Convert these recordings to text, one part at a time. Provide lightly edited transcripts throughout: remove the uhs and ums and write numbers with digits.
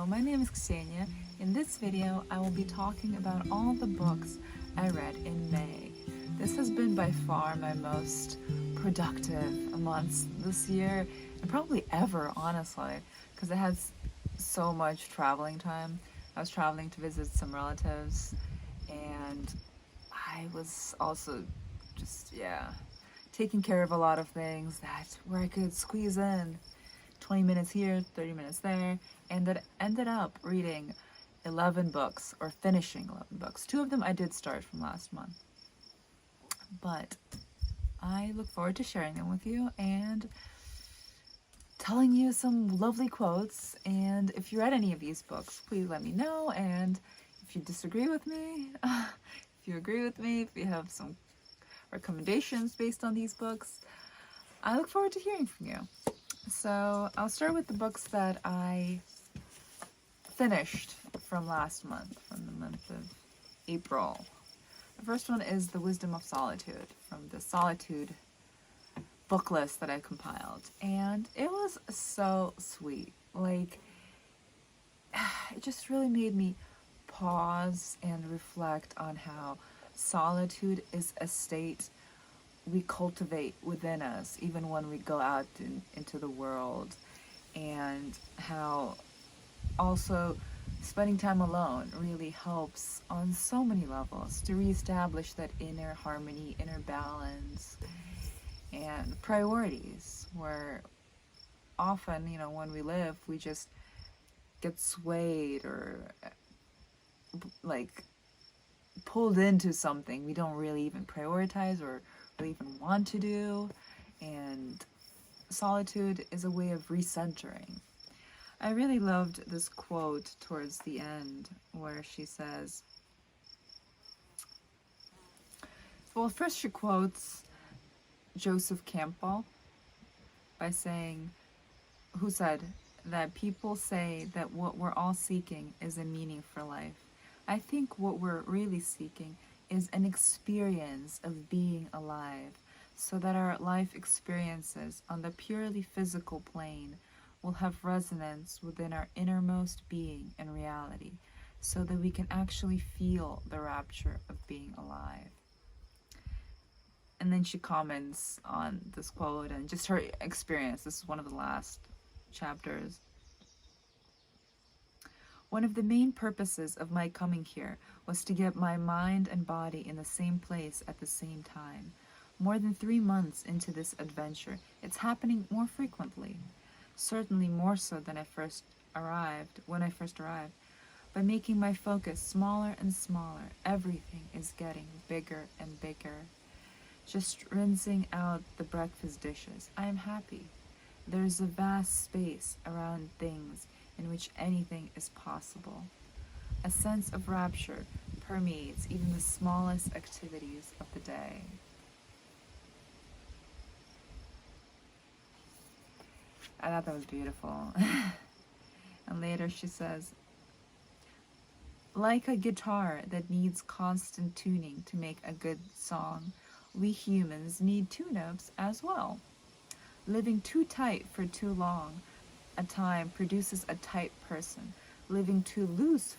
Hello, my name is Ksenia. In this video, I will be talking about all the books I read in May. This has been by far my most productive month this year, and probably ever, honestly, because I had so much traveling time. I was traveling to visit some relatives, and I was also just, taking care of a lot of things where I could squeeze in 20 minutes here, 30 minutes there, and that ended up reading 11 books, or finishing 11 books. 2 of them I did start from last month. But I look forward to sharing them with you and telling you some lovely quotes. And if you read any of these books, please let me know. And if you disagree with me, if you agree with me, if you have some recommendations based on these books, I look forward to hearing from you. So I'll start with the books that I finished from last month, from the month of April. The first one is The Wisdom of Solitude, from the Solitude book list that I compiled. And it was so sweet. Like, it just really made me pause and reflect on how solitude is a state we cultivate within us, even when we go out into the world, and how also spending time alone really helps on so many levels to reestablish that inner harmony, inner balance, and priorities, where often, when we live, we just get swayed or like pulled into something we don't really even prioritize or really even want to do. And solitude is a way of recentering. I really loved this quote towards the end where she says, well, first she quotes Joseph Campbell by saying, who said that people say that what we're all seeking is a meaning for life. I think what we're really seeking is an experience of being alive, so that our life experiences on the purely physical plane will have resonance within our innermost being and reality, so that we can actually feel the rapture of being alive. And then she comments on this quote and just her experience. This is one of the last chapters. One of the main purposes of my coming here was to get my mind and body in the same place at the same time. More than 3 months into this adventure, it's happening more frequently. Certainly more so than when I first arrived. By making my focus smaller and smaller, everything is getting bigger and bigger. Just rinsing out the breakfast dishes, I am happy. There's a vast space around things in which anything is possible. A sense of rapture permeates even the smallest activities of the day. I thought that was beautiful. And later she says, like a guitar that needs constant tuning to make a good song, we humans need tune-ups as well. Living too tight for too long a time produces a tight person. Living too loose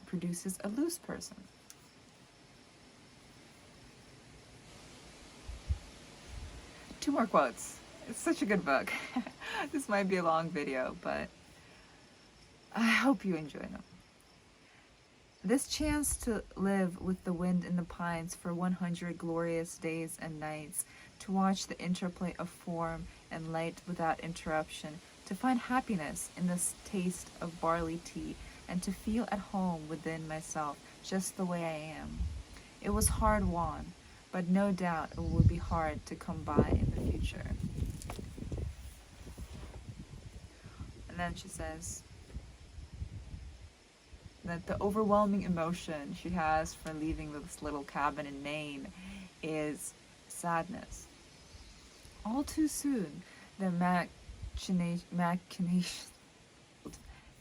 produces a loose person. Two more quotes. It's such a good book. This might be a long video, but I hope you enjoy them. This chance to live with the wind in the pines for 100 glorious days and nights, to watch the interplay of form and light without interruption, to find happiness in this taste of barley tea, and to feel at home within myself just the way I am. It was hard-won, but no doubt it would be hard to come by in the future. And then she says that the overwhelming emotion she has for leaving this little cabin in Maine is sadness. All too soon, the machinations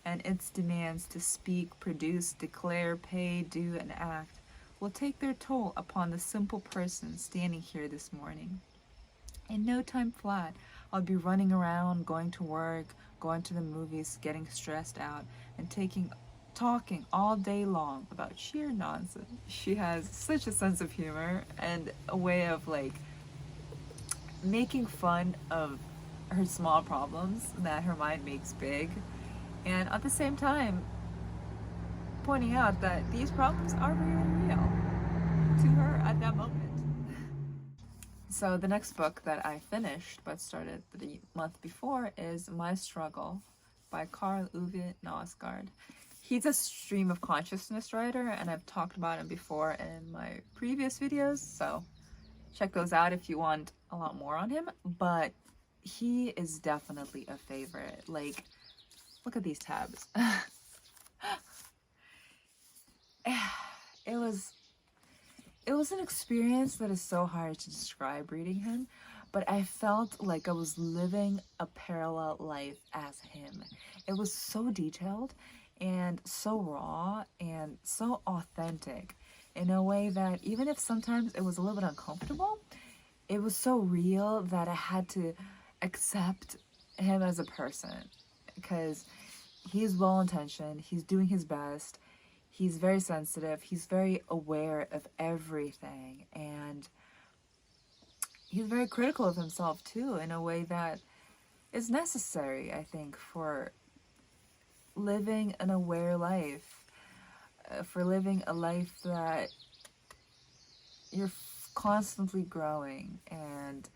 and its demands to speak, produce, declare, pay, do, and act will take their toll upon the simple person standing here this morning. In no time flat, I'll be running around, going to work, going to the movies, getting stressed out, and talking all day long about sheer nonsense. She has such a sense of humor and a way of like making fun of her small problems that her mind makes big, and at the same time pointing out that these problems are really real to her at that moment. So the next book that I finished but started the month before is My Struggle by Karl Knausgaard. He's a stream of consciousness writer, and I've talked about him before in my previous videos, so check those out if you want a lot more on him. But he is definitely a favorite. Like, look at these tabs. It was an experience that is so hard to describe reading him, but I felt like I was living a parallel life as him. It was so detailed and so raw and so authentic in a way that even if sometimes it was a little bit uncomfortable, it was so real that I had to accept him as a person, because he's well-intentioned, he's doing his best, he's very sensitive, he's very aware of everything, and he's very critical of himself too, in a way that is necessary, I think, for living an aware life, for living a life that you're constantly growing. And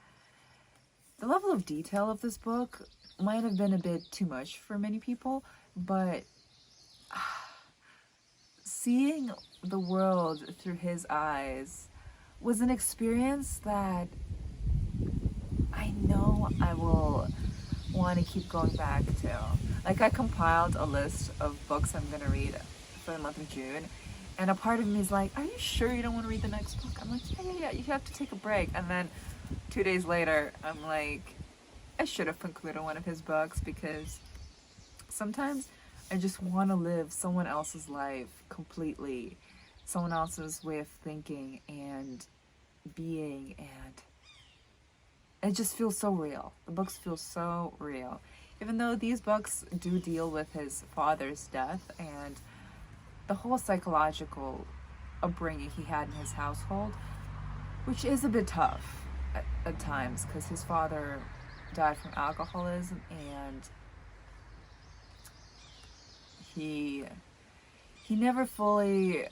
the level of detail of this book might have been a bit too much for many people, but seeing the world through his eyes was an experience that I know I will want to keep going back to. Like, I compiled a list of books I'm going to read for the month of June, and a part of me is like, are you sure you don't want to read the next book? I'm like, yeah, you have to take a break. And then 2 days later, I'm like, I should have concluded one of his books, because sometimes I just want to live someone else's life completely, someone else's way of thinking and being, and it just feels so real. The books feel so real. Even though these books do deal with his father's death and the whole psychological upbringing he had in his household, which is a bit tough at times, because his father died from alcoholism, and he never fully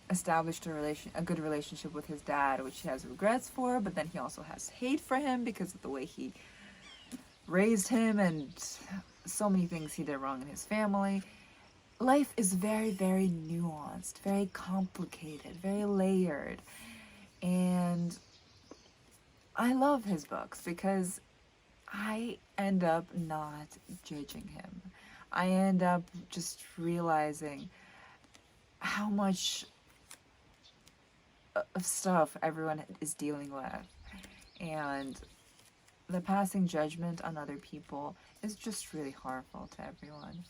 established a good relationship with his dad, which he has regrets for, but then he also has hate for him because of the way he raised him and so many things he did wrong in his family. Life is very, very nuanced, very complicated, very layered, and I love his books because I end up not judging him. I end up just realizing how much of stuff everyone is dealing with, and the passing judgment on other people is just really harmful to everyone.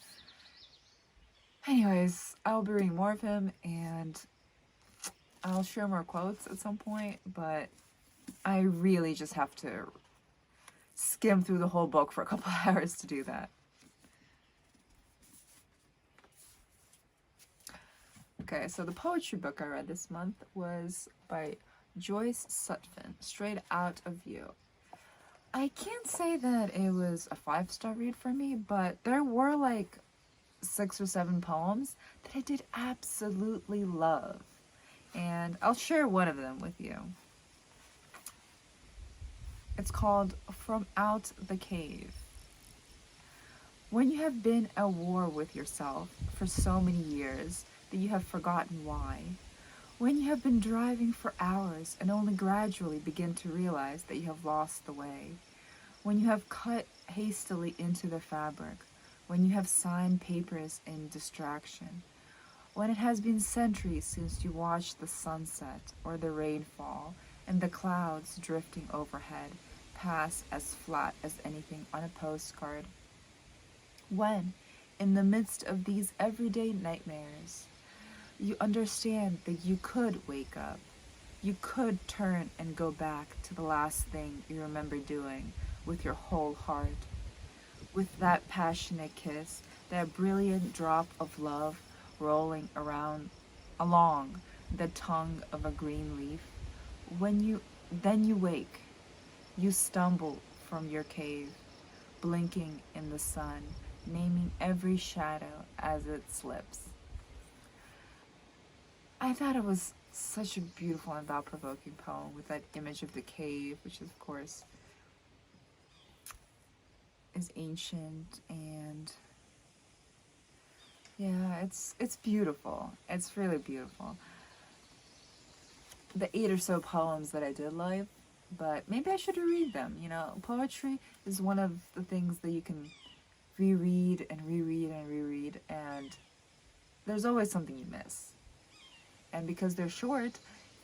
Anyways, I'll be reading more of him, and I'll share more quotes at some point, but I really just have to skim through the whole book for a couple hours to do that. Okay, so the poetry book I read this month was by Joyce Sutphen, Straight Out of You. I can't say that it was a 5-star read for me, but there were like 6 or 7 poems that I did absolutely love, and I'll share one of them with you. It's called From Out the Cave. When you have been at war with yourself for so many years that you have forgotten why, when you have been driving for hours and only gradually begin to realize that you have lost the way, when you have cut hastily into the fabric, when you have signed papers in distraction, when it has been centuries since you watched the sunset or the rainfall and the clouds drifting overhead pass as flat as anything on a postcard, when, in the midst of these everyday nightmares, you understand that you could wake up, you could turn and go back to the last thing you remember doing with your whole heart, with that passionate kiss, that brilliant drop of love rolling around along the tongue of a green leaf. Then you wake, you stumble from your cave, blinking in the sun, naming every shadow as it slips. I thought it was such a beautiful and thought-provoking poem with that image of the cave, which of course is ancient, and yeah, it's beautiful. It's really beautiful. The 8 or so poems that I did like, but maybe I should reread them. You know, poetry is one of the things that you can reread and reread and reread, and there's always something you miss. And because they're short,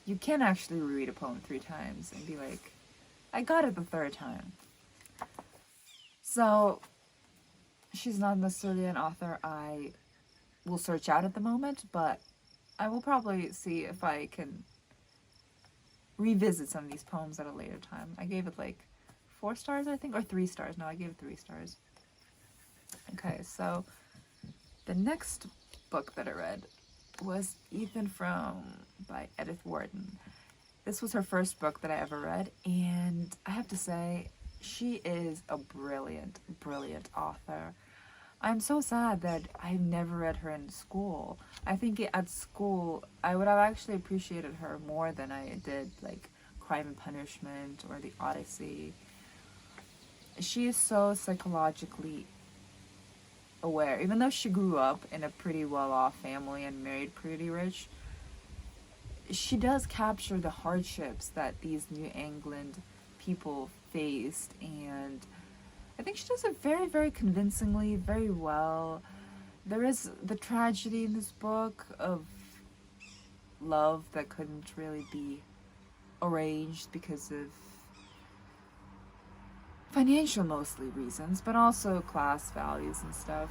you can actually reread a poem 3 times and be like, I got it the 3rd time. So she's not necessarily an author I will search out at the moment, but I will probably see if I can revisit some of these poems at a later time. I gave it like 4 stars, I think, or 3 stars. No, I gave it 3 stars. Okay, so the next book that I read was Frome by Edith Wharton. This was her first book that I ever read, and I have to say, she is a brilliant, brilliant author. I'm so sad that I never read her in school. I think at school, I would have actually appreciated her more than I did, like, Crime and Punishment or The Odyssey. She is so psychologically aware. Even though she grew up in a pretty well-off family and married pretty rich, she does capture the hardships that these New England people faced, and I think she does it very, very convincingly, very well. There is the tragedy in this book of love that couldn't really be arranged because of financial, mostly, reasons, but also class values and stuff.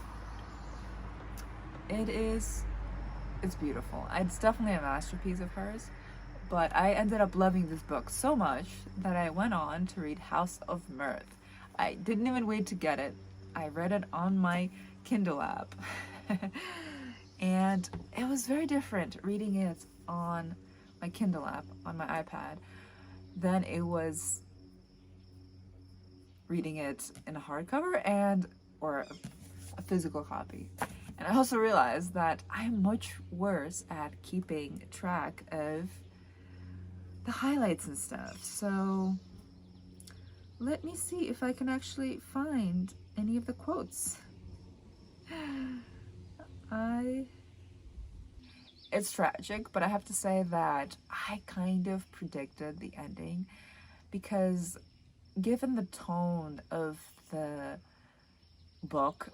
It's beautiful. It's definitely a masterpiece of hers, but I ended up loving this book so much that I went on to read House of Mirth. I didn't even wait to get it. I read it on my Kindle app. And it was very different reading it on my Kindle app, on my iPad, than it was reading it in a hardcover or a physical copy. And I also realized that I'm much worse at keeping track of the highlights and stuff. So let me see if I can actually find any of the quotes. It's tragic, but I have to say that I kind of predicted the ending, because given the tone of the book,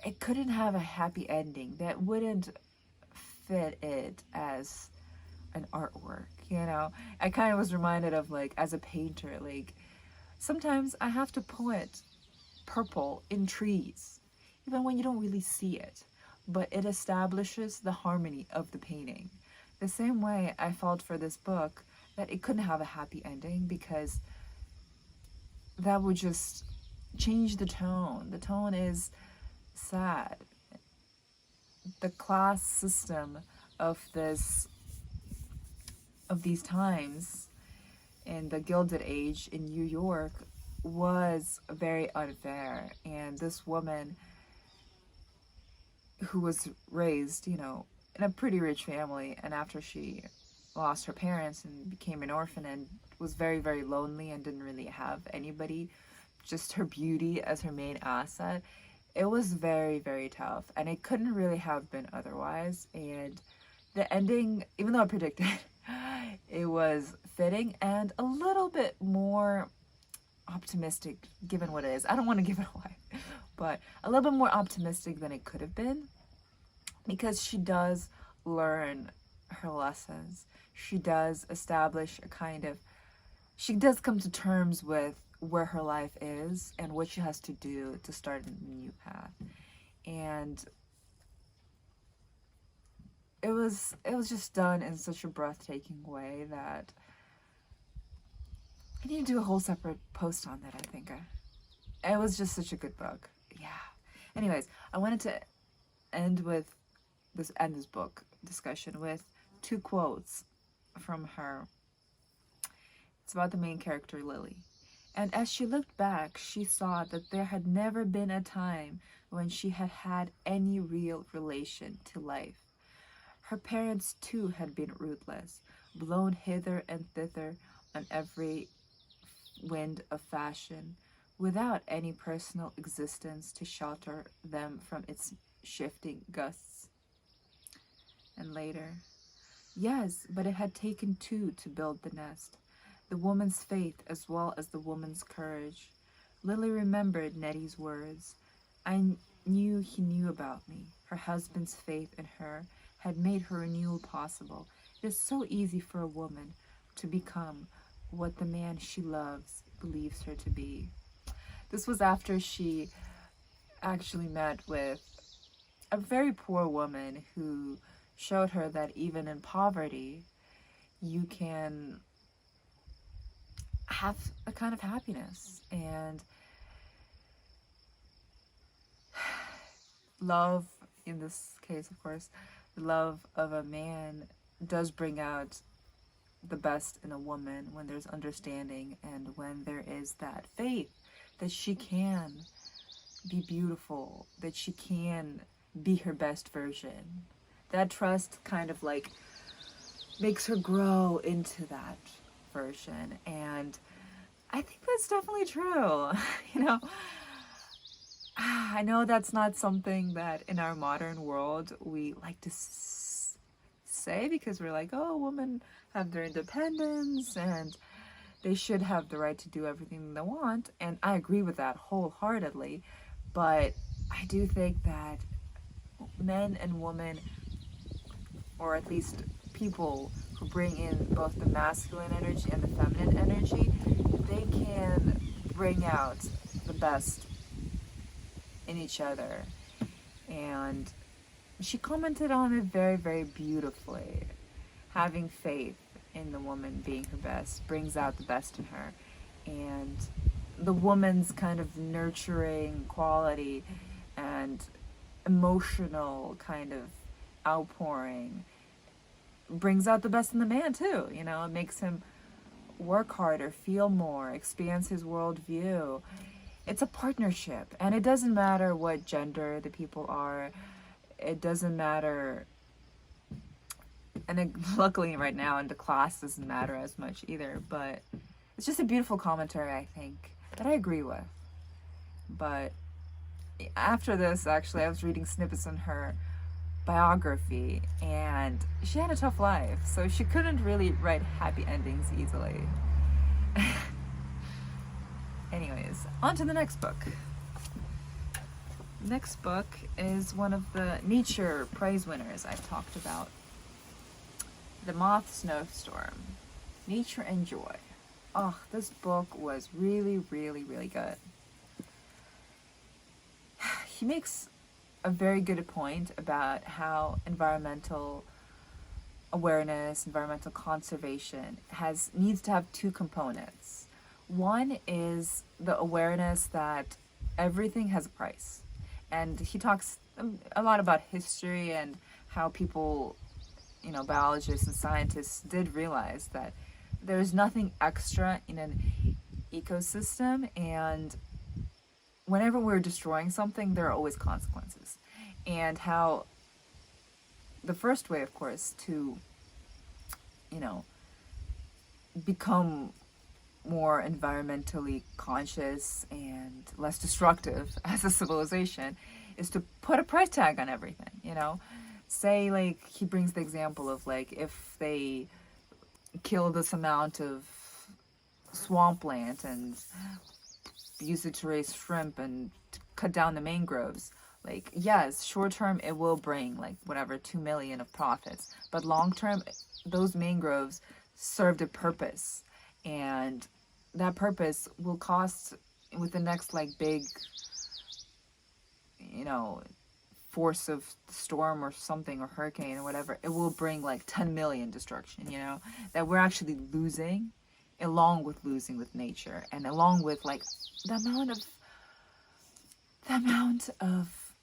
it couldn't have a happy ending. That wouldn't fit it as an artwork, you know? I kind of was reminded of, like, as a painter, like, sometimes I have to put purple in trees, even when you don't really see it, but it establishes the harmony of the painting. The same way I felt for this book, that it couldn't have a happy ending, because that would just change the tone. The tone is sad. The class system of these times in the Gilded Age in New York was very unfair, and this woman who was raised, you know, in a pretty rich family, and after she lost her parents and became an orphan and was very, very lonely and didn't really have anybody, just her beauty as her main asset, it was very, very tough, and it couldn't really have been otherwise. And the ending, even though I predicted, it was fitting and a little bit more optimistic given what it is. I don't want to give it away, but a little bit more optimistic than it could have been, because she does learn her lessons. She does establish a kind of, she does come to terms with where her life is and what she has to do to start a new path. And it was just done in such a breathtaking way that I need to do a whole separate post on that, I think. It was just such a good book. Yeah, Anyways, I wanted to end this book discussion with 2 quotes from her. It's about the main character, Lily. And as she looked back, she saw that there had never been a time when she had had any real relation to life. Her parents too had been rootless, blown hither and thither on every wind of fashion, without any personal existence to shelter them from its shifting gusts. And later, yes, but it had taken 2 to build the nest, the woman's faith as well as the woman's courage. Lily remembered Nettie's words. I knew he knew about me. Her husband's faith in her had made her renewal possible. It is so easy for a woman to become what the man she loves believes her to be. This was after she actually met with a very poor woman who showed her that even in poverty, you can have a kind of happiness, and love, in this case, of course, the love of a man does bring out the best in a woman when there's understanding and when there is that faith that she can be beautiful, that she can be her best version. That trust kind of like makes her grow into that version, and I think that's definitely true. I know that's not something that in our modern world we like to say, because we're like, oh, women have their independence and they should have the right to do everything they want, and I agree with that wholeheartedly, but I do think that men and women, or at least people who bring in both the masculine energy and the feminine energy, they can bring out the best in each other. And she commented on it very, very beautifully. Having faith in the woman being her best brings out the best in her, and the woman's kind of nurturing quality and emotional kind of outpouring brings out the best in the man too. It makes him work harder, feel more, expands his worldview. It's a partnership, and it doesn't matter what gender the people are. It doesn't matter, and luckily right now, and the class doesn't matter as much either, but it's just a beautiful commentary, I think, that I agree with. But after this, actually, I was reading snippets in her biography, and she had a tough life, so she couldn't really write happy endings easily. Anyways, on to the next book. Next book is one of the nature prize winners I've talked about. The Moth, Snowstorm, Nature and Joy. Oh, this book was really, really, really good. He makes a very good point about how environmental awareness, environmental conservation needs to have 2 components. One is the awareness that everything has a price. And he talks a lot about history and how people, biologists and scientists did realize that there's nothing extra in an ecosystem, and whenever we're destroying something, there are always consequences. And how the first way, of course, to, become more environmentally conscious and less destructive as a civilization is to put a price tag on everything. Say, like, he brings the example of, like, if they kill this amount of swampland and use it to raise shrimp and to cut down the mangroves, like, yes, short term it will bring like whatever 2 million of profits, but long term those mangroves served a purpose, and that purpose will cost, with the next like big force of storm or something, or hurricane or whatever, it will bring like 10 million destruction, that we're actually losing, along with losing with nature, and along with like the amount of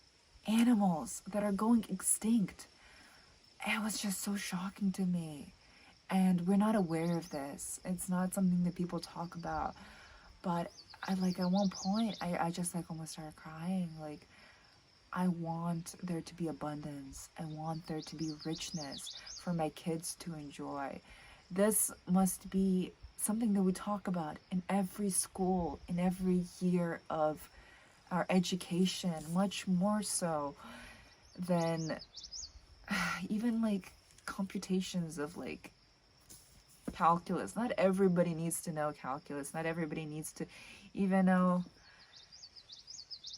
animals that are going extinct. It was just so shocking to me. And we're not aware of this. It's not something that people talk about. But at one point, I just almost started crying. I want there to be abundance. I want there to be richness for my kids to enjoy. This must be something that we talk about in every school, in every year of our education, much more so than even computations of calculus. Not everybody needs to know calculus. Not everybody needs to even know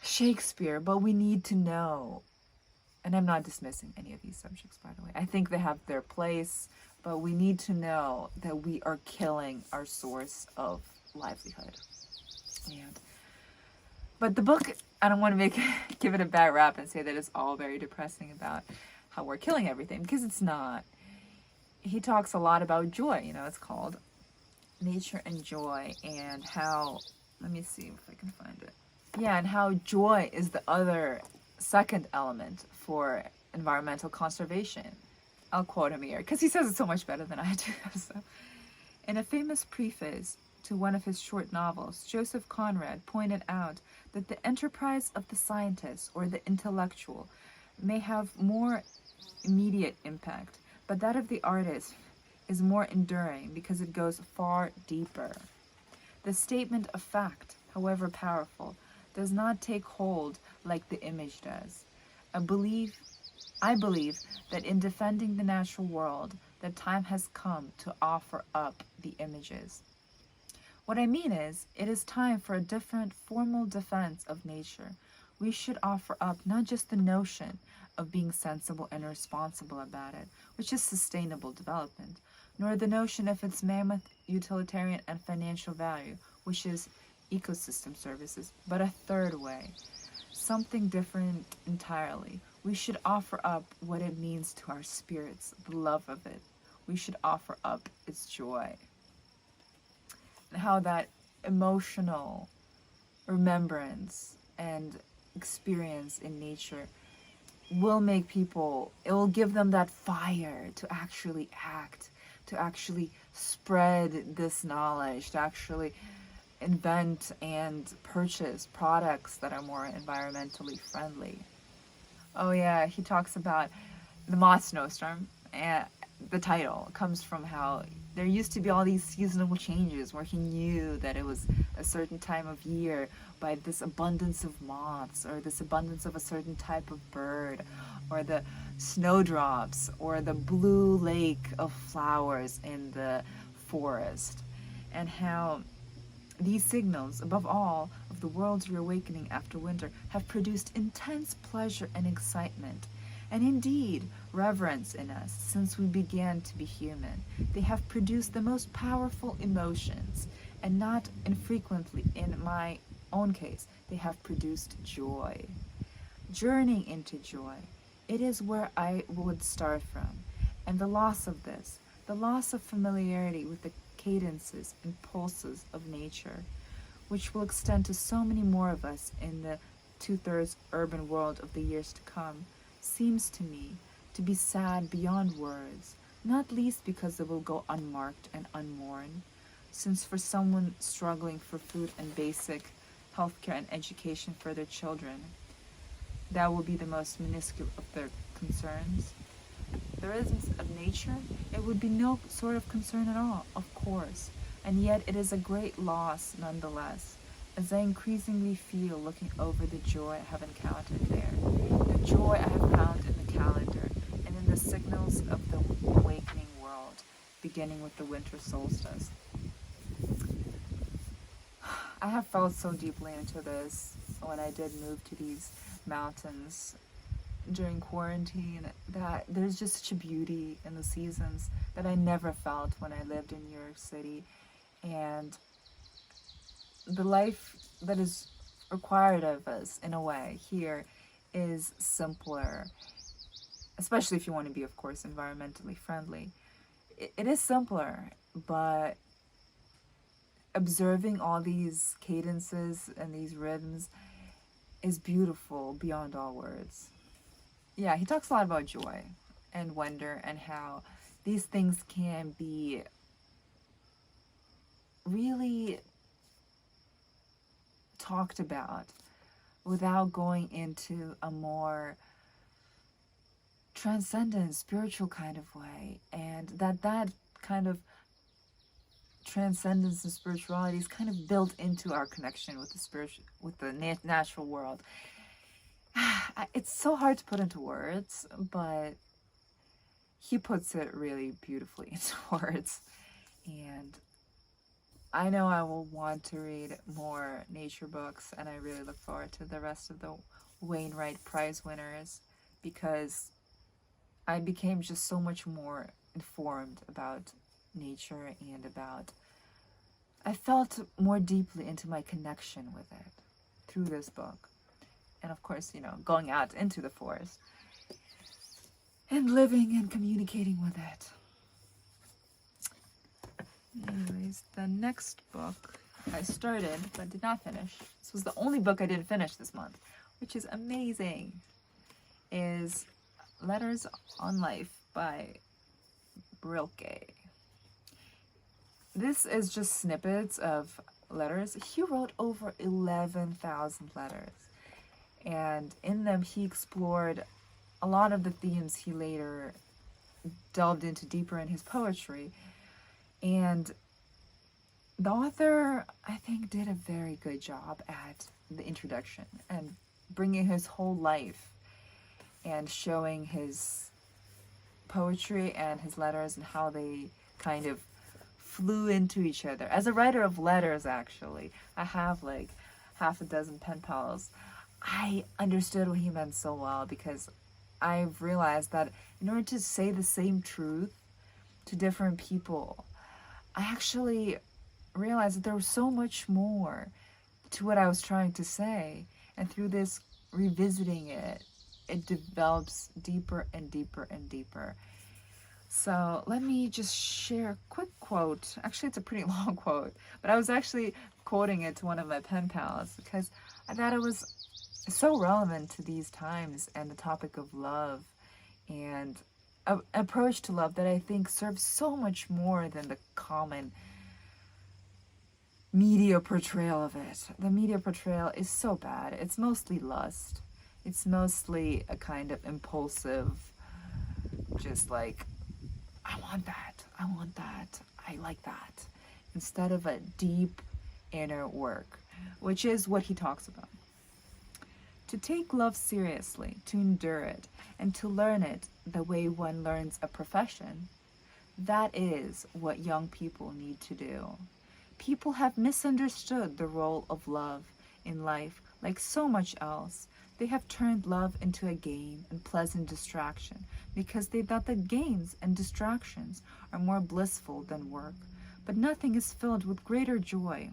Shakespeare, but we need to know. And I'm not dismissing any of these subjects, by the way. I think they have their place, but we need to know that we are killing our source of livelihood. But the book, I don't want to give it a bad rap and say that it's all very depressing about how we're killing everything, because it's not. He talks a lot about joy. It's called Nature and Joy, and how, let me see if I can find it. Yeah, and how joy is the other second element for environmental conservation. I'll quote him here, because he says it so much better than I do. So, in a famous preface to one of his short novels, Joseph Conrad pointed out that the enterprise of the scientist or the intellectual may have more immediate impact, but that of the artist is more enduring because it goes far deeper. The statement of fact, however powerful, does not take hold like the image does. I believe that in defending the natural world, the time has come to offer up the images. What I mean is, it is time for a different formal defense of nature. We should offer up not just the notion of being sensible and responsible about it, which is sustainable development, nor the notion of its mammoth utilitarian and financial value, which is ecosystem services, but a third way, something different entirely. We should offer up what it means to our spirits, the love of it. We should offer up its joy. And how that emotional remembrance and experience in nature will make people, it will give them that fire to actually act, to actually spread this knowledge, to actually invent and purchase products that are more environmentally friendly. Oh yeah, he talks about the Moth Snowstorm, and the title comes from how there used to be all these seasonal changes where he knew that it was a certain time of year by this abundance of moths, or this abundance of a certain type of bird, or the snowdrops, or the blue lake of flowers in the forest, and how these signals, above all, of the world's reawakening after winter, have produced intense pleasure and excitement, and indeed reverence in us since we began to be human. They have produced the most powerful emotions, and not infrequently, in my own case, they have produced joy. Journeying into joy, it is where I would start from, and the loss of this, the loss of familiarity with the cadences and pulses of nature, which will extend to so many more of us in the 2/3 urban world of the years to come, seems to me to be sad beyond words, not least because it will go unmarked and unmourned, since for someone struggling for food and basic healthcare and education for their children, that will be the most minuscule of their concerns. The rhythms of nature, it would be no sort of concern at all, of course, and yet it is a great loss nonetheless, as I increasingly feel looking over the joy I have encountered there, the joy I have found in the calendar, and in the signals of the awakening world, beginning with the winter solstice. I have felt so deeply into this when I did move to these mountains during quarantine, that there's just such a beauty in the seasons that I never felt when I lived in New York City. And the life that is required of us, in a way, here is simpler, especially if you want to be, of course, environmentally friendly. It is simpler, but observing all these cadences and these rhythms, is beautiful beyond all words. Yeah, he talks a lot about joy and wonder and how these things can be really talked about without going into a more transcendent, spiritual kind of way, and that kind of transcendence and spirituality is kind of built into our connection with the spiritual, with the natural world. It's so hard to put into words, but he puts it really beautifully into words. And I know I will want to read more nature books, and I really look forward to the rest of the Wainwright Prize winners, because I became just so much more informed about nature and I felt more deeply into my connection with it through this book. And of course, going out into the forest and living and communicating with it. Anyways, the next book I started but did not finish, this was the only book I didn't finish this month, which is amazing, is Letters on Life by Rilke. This is just snippets of letters. He wrote over 11,000 letters, and in them he explored a lot of the themes he later delved into deeper in his poetry. And the author, I think, did a very good job at the introduction and bringing his whole life and showing his poetry and his letters and how they kind of flew into each other. As a writer of letters, actually, I have like half a dozen pen pals. I understood what he meant so well, because I've realized that in order to say the same truth to different people, I actually realized that there was so much more to what I was trying to say. And through this revisiting it, it develops deeper and deeper and deeper. So let me just share a quick quote. Actually, it's a pretty long quote, but I was actually quoting it to one of my pen pals because I thought it was so relevant to these times and the topic of love and an approach to love that I think serves so much more than the common media portrayal of it. The media portrayal is so bad. It's mostly lust. It's mostly a kind of impulsive, just like, I want that, I like that, instead of a deep inner work, which is what he talks about. To take love seriously, to endure it, and to learn it the way one learns a profession, that is what young people need to do. People have misunderstood the role of love in life. Like so much else, they have turned love into a game and pleasant distraction because they thought that games and distractions are more blissful than work. But nothing is filled with greater joy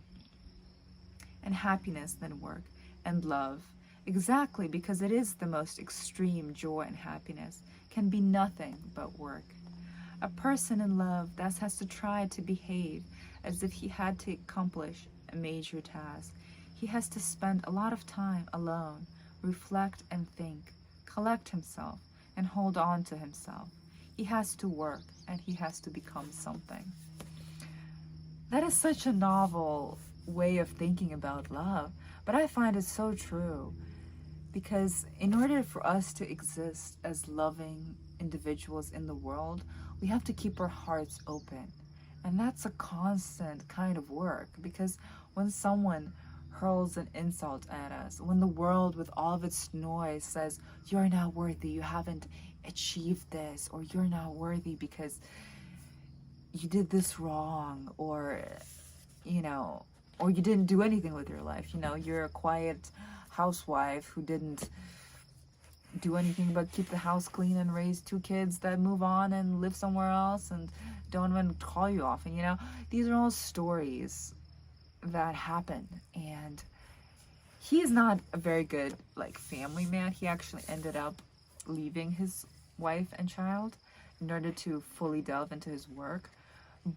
and happiness than work and love. Exactly because it is the most extreme joy and happiness, can be nothing but work. A person in love thus has to try to behave as if he had to accomplish a major task. He has to spend a lot of time alone, reflect and think, collect himself, and hold on to himself. He has to work, and he has to become something. That is such a novel way of thinking about love, but I find it so true. Because in order for us to exist as loving individuals in the world, we have to keep our hearts open. And that's a constant kind of work, because when someone hurls an insult at us, when the world with all of its noise says, you're not worthy, you haven't achieved this, or you're not worthy because you did this wrong, or or you didn't do anything with your life, you're a quiet housewife who didn't do anything but keep the house clean and raise 2 kids that move on and live somewhere else and don't even call you often, these are all stories that happen. And he is not a very good family man. He actually ended up leaving his wife and child in order to fully delve into his work,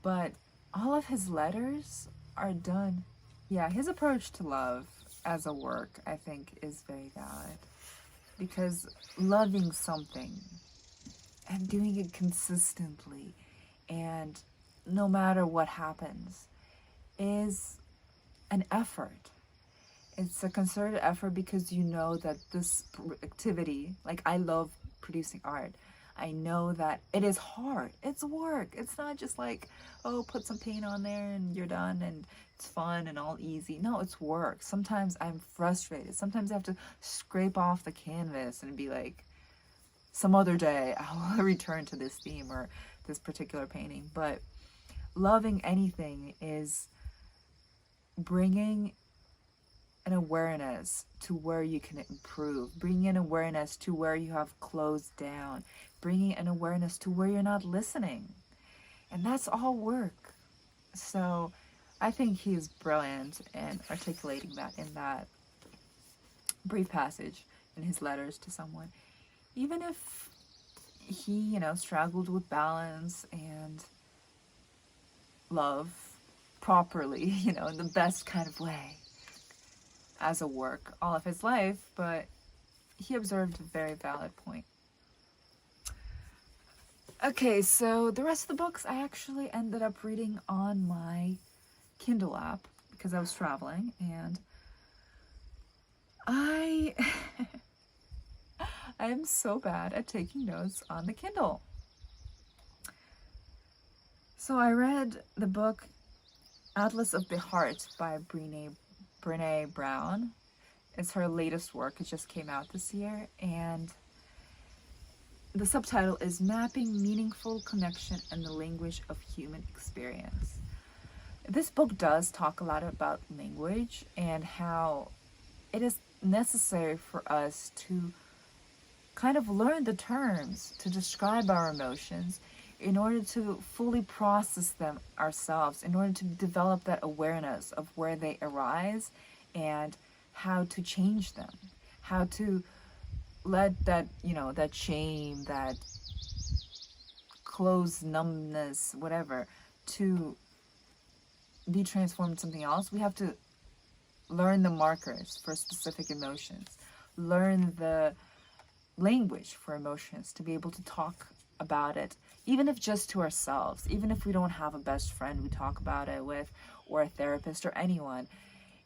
but all of his letters are done. Yeah, his approach to love as a work, I think, is very valid. Because loving something and doing it consistently and no matter what happens is an effort. It's a concerted effort because you know that this activity, like I love producing art, I know that it is hard. It's work. It's not just like, oh, put some paint on there and you're done and it's fun and all easy. No, it's work. Sometimes I'm frustrated. Sometimes I have to scrape off the canvas and be like, some other day I will return to this theme or this particular painting. But loving anything is bringing an awareness to where you can improve, bringing an awareness to where you have closed down, bringing an awareness to where you're not listening. And that's all work. So I think he's brilliant in articulating that in that brief passage in his letters to someone. Even if he, struggled with balance and love properly, in the best kind of way as a work all of his life, but he observed a very valid point. Okay, so the rest of the books I actually ended up reading on my Kindle app because I was traveling, and I am so bad at taking notes on the Kindle. So I read the book Atlas of the Heart by Brene Brown. It's her latest work. It just came out this year, and the subtitle is Mapping Meaningful Connection in the Language of Human Experience. This book does talk a lot about language and how it is necessary for us to kind of learn the terms to describe our emotions in order to fully process them ourselves, in order to develop that awareness of where they arise and how to change them, how to let that, that shame, that closed numbness, whatever, to be transformed into something else. We have to learn the markers for specific emotions, learn the language for emotions to be able to talk about it, even if just to ourselves, even if we don't have a best friend we talk about it with, or a therapist or anyone.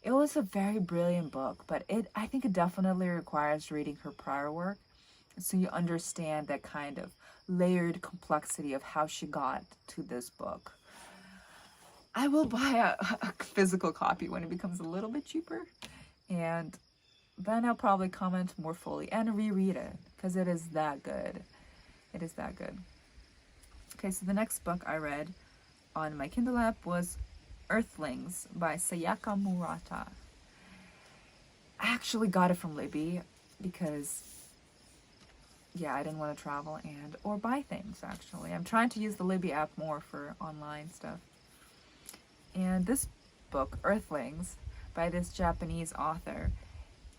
It was a very brilliant book, but I think it definitely requires reading her prior work so you understand that kind of layered complexity of how she got to this book. I will buy a physical copy when it becomes a little bit cheaper, and then I'll probably comment more fully and reread it because it is that good. It is that good. Okay, so the next book I read on my Kindle app was Earthlings by Sayaka Murata. I actually got it from Libby because, I didn't want to travel or buy things, actually. I'm trying to use the Libby app more for online stuff. And this book, Earthlings, by this Japanese author,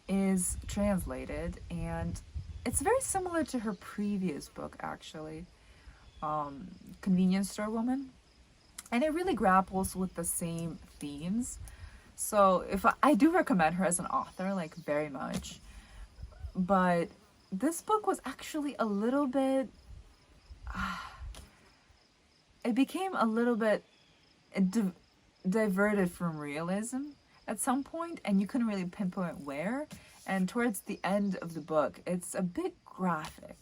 is translated, and it's very similar to her previous book, actually, Convenience Store Woman, and it really grapples with the same themes. So I do recommend her as an author, like, very much, but this book was actually a little bit, it became a little bit diverted from realism at some point, and you couldn't really pinpoint where. And towards the end of the book, it's a bit graphic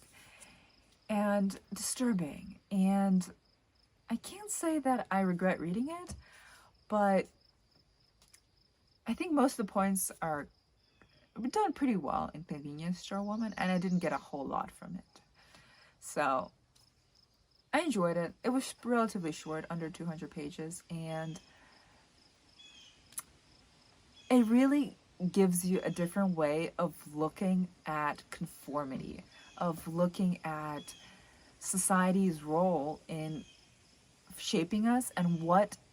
and disturbing. And I can't say that I regret reading it, but I think most of the points are done pretty well in Convenience Store Woman, and I didn't get a whole lot from it. So I enjoyed it. It was relatively short, under 200 pages, and it really gives you a different way of looking at conformity, of looking at society's role in shaping us, and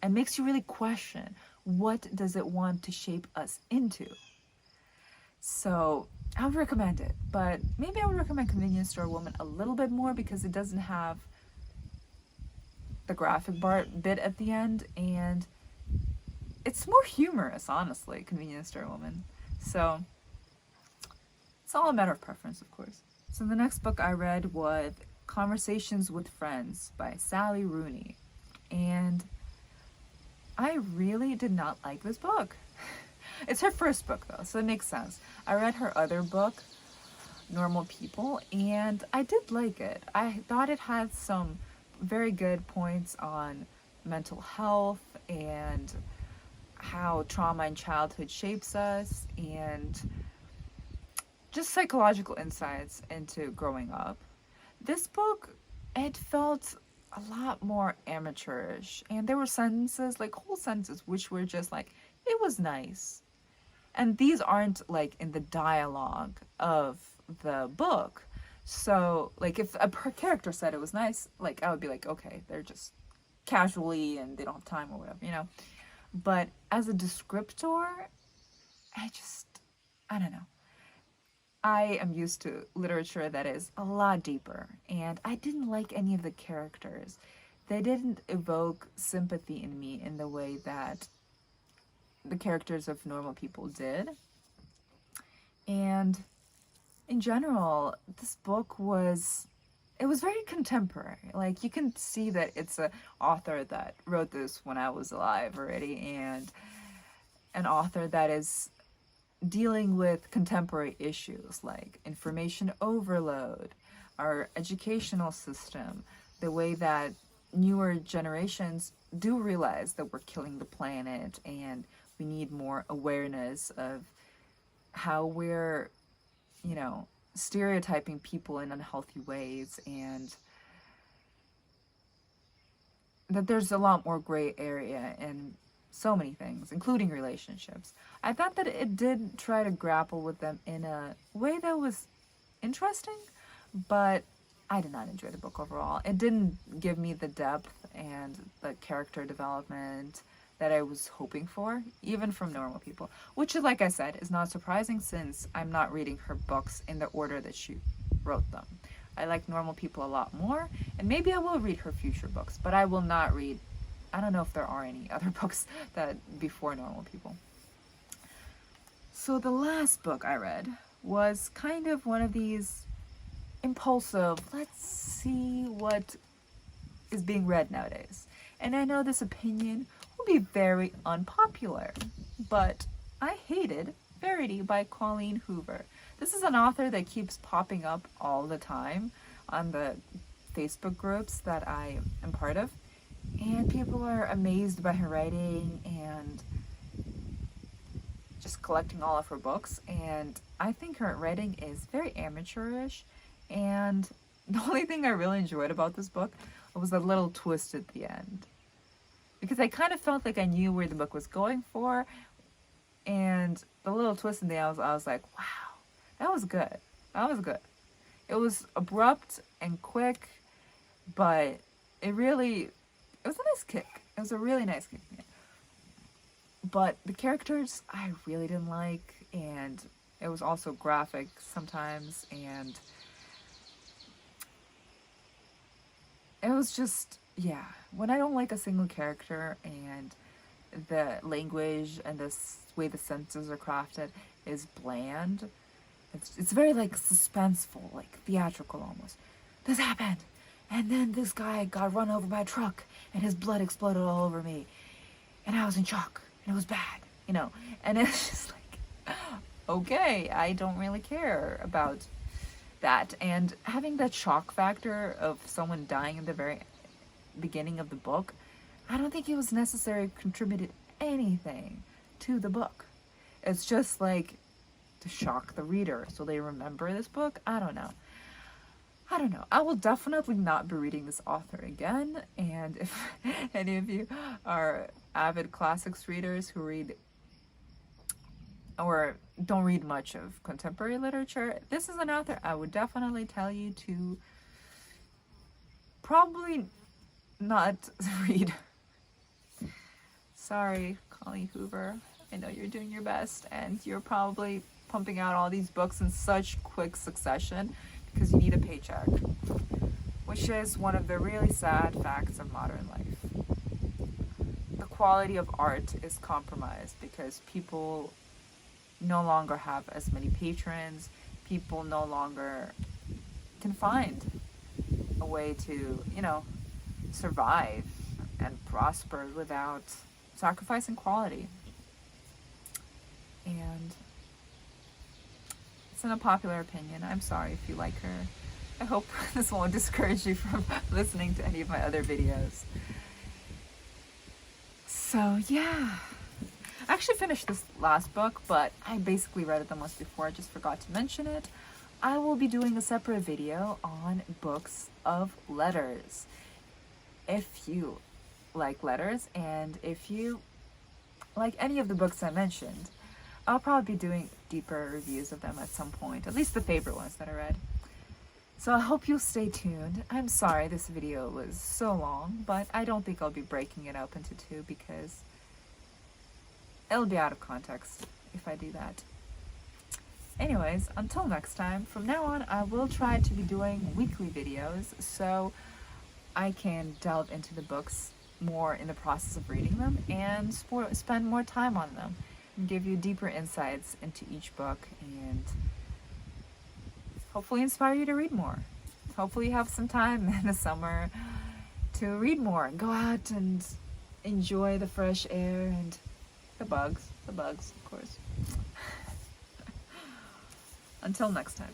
makes you really question, what does it want to shape us into? So I would recommend it, but maybe I would recommend Convenience Store Woman a little bit more because it doesn't have the graphic bit at the end, and it's more humorous, honestly, Convenience Store Woman. So it's all a matter of preference, of course. So the next book I read was Conversations with Friends by Sally Rooney. And I really did not like this book. It's her first book though, so it makes sense. I read her other book, Normal People, and I did like it. I thought it had some very good points on mental health and how trauma in childhood shapes us, and just psychological insights into growing up. This book, it felt a lot more amateurish, and there were sentences, like whole sentences, which were just like, it was nice. And these aren't like in the dialogue of the book. So like if a character said it was nice, like I would be like, okay, they're just casually and they don't have time or whatever, you know. But as a descriptor, I don't know. I am used to literature that is a lot deeper, and I didn't like any of the characters. They didn't evoke sympathy in me in the way that the characters of Normal People did. And in general, this book was very contemporary. Like, you can see that it's an author that wrote this when I was alive already, and an author that is dealing with contemporary issues like information overload, our educational system, the way that newer generations do realize that we're killing the planet and we need more awareness of how we're, you know, stereotyping people in unhealthy ways, and that there's a lot more gray area in so many things, including relationships. I thought that it did try to grapple with them in a way that was interesting, but I did not enjoy the book overall. It didn't give me the depth and the character development that I was hoping for, even from Normal People, which, like I said, is not surprising since I'm not reading her books in the order that she wrote them. I like Normal People a lot more, and maybe I will read her future books, but I will not read, I don't know if there are any other books that before Normal People. So the last book I read was kind of one of these impulsive, let's see what is being read nowadays. And I know this opinion will be very unpopular, but I hated Verity by Colleen Hoover. This is an author that keeps popping up all the time on the Facebook groups that I am part of. And people are amazed by her writing and just collecting all of her books. And I think her writing is very amateurish. And the only thing I really enjoyed about this book was the little twist at the end. Because I kind of felt like I knew where the book was going for. And the little twist in the end, I was like, wow, that was good. That was good. It was abrupt and quick, but it was a nice kick. It was a really nice kick. Yeah. But the characters I really didn't like, and it was also graphic sometimes, and it was just, yeah. When I don't like a single character and the language and the way the sentences are crafted is bland, it's very like suspenseful, like theatrical almost. This happened, and then this guy got run over by a truck and his blood exploded all over me, and I was in shock, and it was bad, you know. And it's just like, okay, I don't really care about that. And having that shock factor of someone dying in the very beginning of the book, I don't think it was necessary to contribute anything to the book. It's just like to shock the reader so they remember this book. I don't know. I will definitely not be reading this author again. And if any of you are avid classics readers who read or don't read much of contemporary literature, this is an author I would definitely tell you to probably not read. Sorry, Colleen Hoover. I know you're doing your best, and you're probably pumping out all these books in such quick succession because you need a paycheck, which is one of the really sad facts of modern life. The quality of art is compromised because people no longer have as many patrons. People no longer can find a way to, survive and prosper without sacrificing quality. And it's an unpopular opinion. I'm sorry if you like her. I hope this won't discourage you from listening to any of my other videos. So yeah, I actually finished this last book, but I basically read it the month before. I just forgot to mention it. I will be doing a separate video on books of letters. If you like letters, and if you like any of the books I mentioned, I'll probably be doing deeper reviews of them at some point, at least the favorite ones that I read. So I hope you'll stay tuned. I'm sorry this video was so long, but I don't think I'll be breaking it up into two because it'll be out of context if I do that. Anyways, until next time, from now on I will try to be doing weekly videos so I can delve into the books more in the process of reading them and spend more time on them and give you deeper insights into each book and hopefully inspire you to read more. Hopefully you have some time in the summer to read more and go out and enjoy the fresh air and the bugs, of course. Until next time.